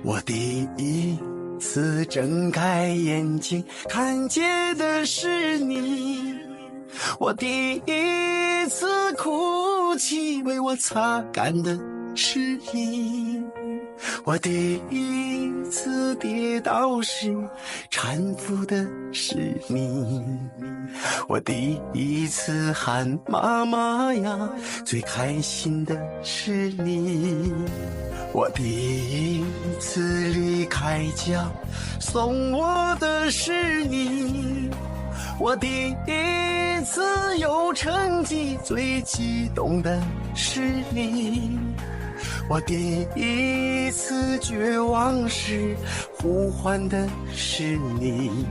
我第一次睁开眼睛，看见的是你。我第一次哭泣，为我擦干的是你。我第一次跌倒时，搀扶的是你。我第一次喊妈妈呀，最开心的是你。我第一次离开家，送我的是你。我第一次有成绩，最激动的是你。我第一次绝望时，呼唤的是你。